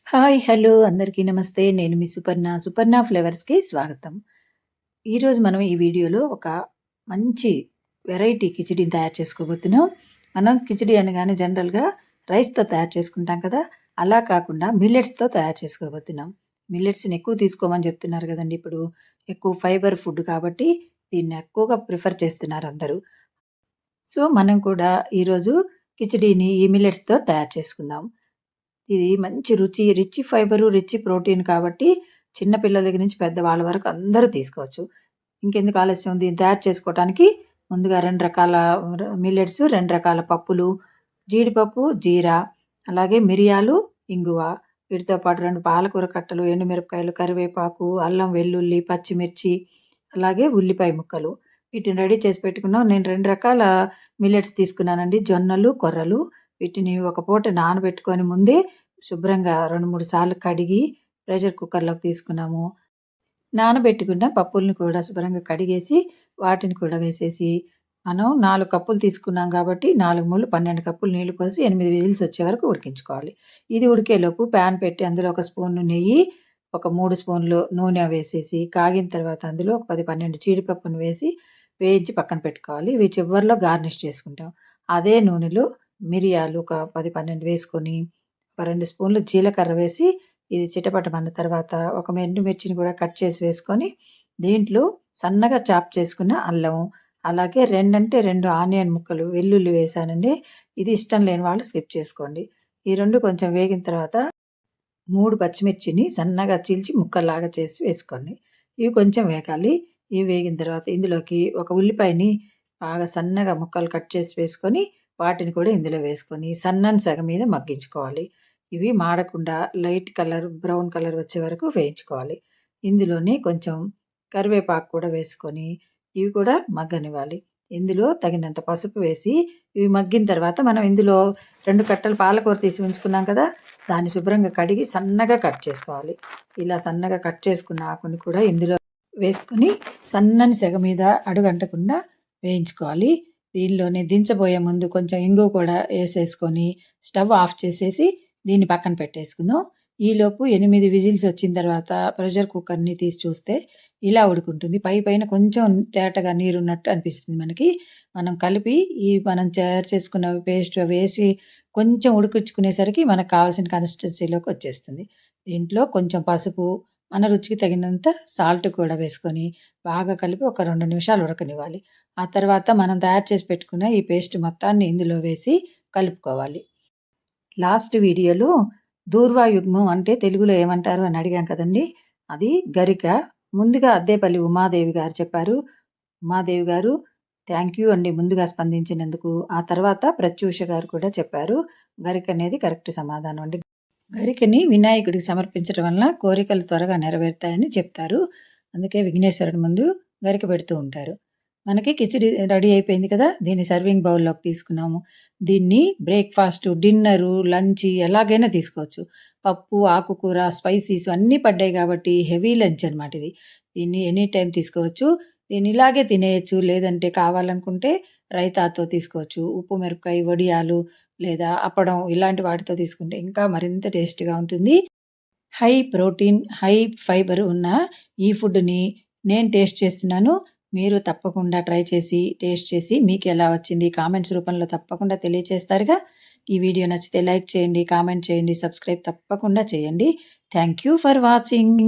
Hi! Hello! అందరికీ నమస్తే. నేను మీ సుపర్ణ. సుపర్ణ ఫ్లేవర్స్‌కి స్వాగతం. ఈరోజు మనం ఈ వీడియోలో ఒక మంచి వెరైటీ కిచిడీని తయారు చేసుకోబోతున్నాం. మనం కిచిడీ అనగానే జనరల్‌గా రైస్‌తో తయారు చేసుకుంటాం కదా! అలా కాకుండా మిల్లెట్స్‌తో తయారు చేసుకోబోతున్నాం. మిల్లెట్స్‌ని ఎక్కువ తీసుకోమని చెప్తున్నారు కదండీ ఇప్పుడు. ఎక్కువ ఫైబర్ ఫుడ్ కాబట్టి దీన్ని ఎక్కువగా ప్రిఫర్ చేస్తున్నారు అందరూ. సో, మనం కూడా ఈరోజు కిచిడీని ఈ మిల్లెట్స్‌తో తయారు చేసుకుందాం. ఇది మంచి రిచ్ ఫైబరు, రిచ్ ప్రోటీన్ కాబట్టి చిన్న పిల్లల దగ్గర నుంచి పెద్దవాళ్ళ వరకు అందరూ తీసుకోవచ్చు. ఇంకెందుకు ఆలస్యం దీన్ని తయారు చేసుకోవటానికి ముందుగా 2 రకాల మిల్లెట్స్, 2 రకాల పప్పులు, జీడిపప్పు, జీరా, అలాగే మిరియాలు, ఇంగువ, వీటితో పాటు 2 పాలకూర కట్టలు, ఎండుమిరపకాయలు, కరివేపాకు, అల్లం, వెల్లుల్లి, పచ్చిమిర్చి, అలాగే ఉల్లిపాయ ముక్కలు. వీటిని రెడీ చేసి పెట్టుకున్నాం. నేను 2 రకాల మిల్లెట్స్ తీసుకున్నానండి. జొన్నలు, కొర్రలు. వీటిని ఒక పూట నానబెట్టుకొని ముందే శుభ్రంగా 2, 3 సార్లు కడిగి ప్రెషర్ కుక్కర్‌లోకి తీసుకున్నాము. నానబెట్టుకున్న పప్పుల్ని కూడా శుభ్రంగా కడిగేసి, వాటిని కూడా వేసేసి, మనం 4 కప్పులు తీసుకున్నాం కాబట్టి 4 మూరలు 12 కప్పులు నీళ్లు పోసి 8 విజిల్స్ వచ్చే వరకు ఉడికించుకోవాలి. ఇది ఉడికేలోపు ప్యాన్ పెట్టి అందులో ఒక స్పూను నెయ్యి, ఒక 3 స్పూన్లు నూనె వేసేసి, కాగిన తర్వాత అందులో ఒక 10, 12 జీడిపప్పును వేసి వేయించి పక్కన పెట్టుకోవాలి. ఇవి చివర్లో గార్నిష్ చేసుకుంటాం. అదే నూనెలో మిరియాలు ఒక 10, 12 వేసుకొని, ఒక 2 స్పూన్లు జీలకర్ర వేసి ఇది చిటపటమన్న తర్వాత ఒక ఎండుమిర్చిని కూడా కట్ చేసి వేసుకొని, దీంట్లో సన్నగా చాప్ చేసుకున్న అల్లం, అలాగే 2 ఆనియన్ ముక్కలు, వెల్లుల్లి వేశానండి. ఇది ఇష్టం లేని వాళ్ళు స్కిప్ చేసుకోండి. ఈ 2 కొంచెం వేగిన తర్వాత 3 పచ్చిమిర్చిని సన్నగా చీల్చి ముక్కల్లాగా చేసి వేసుకోండి. ఇవి కొంచెం వేగాలి. ఇవి వేగిన తర్వాత ఇందులోకి ఒక ఉల్లిపాయని బాగా సన్నగా ముక్కలు కట్ చేసి వేసుకొని, వాటిని కూడా ఇందులో వేసుకొని సన్నని సెగ మీద మగ్గించుకోవాలి. ఇవి మాడకుండా లైట్ కలర్, బ్రౌన్ కలర్ వచ్చే వరకు వేయించుకోవాలి. ఇందులోనే కొంచెం కరివేపాకు కూడా వేసుకొని, ఇవి కూడా మగ్గనివ్వాలి. ఇందులో తగినంత పసుపు వేసి, ఇవి మగ్గిన తర్వాత మనం ఇందులో 2 కట్టలు పాలకూర తీసి ఉంచుకున్నాం కదా! దాన్ని శుభ్రంగా కడిగి సన్నగా కట్ చేసుకోవాలి. ఇలా సన్నగా కట్ చేసుకున్న ఆకుని కూడా ఇందులో వేసుకొని సన్నని సెగ మీద అడుగంటకుండా వేయించుకోవాలి. దీనిలోనే దించబోయే ముందు కొంచెం ఇంగువ కూడా ఏసేసుకొని స్టవ్ ఆఫ్ చేసేసి దీన్ని పక్కన పెట్టేసుకుందాం. ఈలోపు 8 విజిల్స్ వచ్చిన తర్వాత ప్రెషర్ కుక్కర్‌ని తీసి చూస్తే ఇలా ఉడుకుంటుంది. పైన కొంచెం తేటగా నీరున్నట్టు అనిపిస్తుంది మనకి. మనం కలిపి మనం తయారు చేసుకున్న పేస్ట్ వేసి కొంచెం ఉడికించుకునేసరికి మనకు కావాల్సిన కన్సిస్టెన్సీలోకి వచ్చేస్తుంది. దీంట్లో కొంచెం పసుపు, మన రుచికి తగినంత సాల్ట్ కూడా వేసుకొని బాగా కలిపి ఒక 2 నిమిషాలు ఉడకనివ్వాలి. ఆ తర్వాత మనం తయారు చేసి పెట్టుకున్న ఈ పేస్ట్ మొత్తాన్ని ఇందులో వేసి కలుపుకోవాలి. లాస్ట్ వీడియోలో దూర్వా యుగ్మం అంటే తెలుగులో ఏమంటారు అని అడిగాం కదండీ! అది గరిక. ముందుగా అద్దేపల్లి ఉమాదేవి గారు చెప్పారు. ఉమాదేవి గారు థాంక్ యూ అండి ముందుగా స్పందించినందుకు. ఆ తర్వాత ప్రత్యూష గారు కూడా చెప్పారు. గరికనేది కరెక్ట్ సమాధానం అండి. గరికని వినాయకుడికి సమర్పించడం వలన కోరికలు త్వరగా నెరవేరుతాయని చెప్తారు. అందుకే విఘ్నేశ్వరుడి ముందు గరిక పెడుతూ ఉంటారు. మనకి కిచిడి రెడీ అయిపోయింది కదా! దీన్ని సర్వింగ్ బౌల్‌లోకి తీసుకున్నాము. దీన్ని బ్రేక్‌ఫాస్టు, డిన్నరు, లంచ్ ఎలాగైనా తీసుకోవచ్చు. పప్పు, ఆకుకూర, స్పైసీస్ అన్నీ పడ్డాయి కాబట్టి హెవీ లంచ్ అనమాట ఇది. దీన్ని ఎనీ టైమ్ తీసుకోవచ్చు. దీన్ని ఇలాగే తినేయొచ్చు. లేదంటే కావాలనుకుంటే రైతాతో తీసుకోవచ్చు. ఉప్పు మిరపకాయ, వడియాలు లేదా అప్పడం ఇలాంటి వాటితో తీసుకుంటే ఇంకా మరింత టేస్టీగా ఉంటుంది. హై ప్రోటీన్, హై ఫైబర్ ఉన్న ఈ ఫుడ్‌ని నేను టేస్ట్ చేస్తున్నాను. మీరు తప్పకుండా ట్రై చేసి, టేస్ట్ చేసి మీకెలా వచ్చింది కామెంట్స్ రూపంలో తప్పకుండా తెలియచేస్తారుగా. ఈ వీడియో నచ్చితే లైక్ చేయండి, కామెంట్ చేయండి, సబ్స్క్రైబ్ తప్పకుండా చేయండి. Thank you for watching.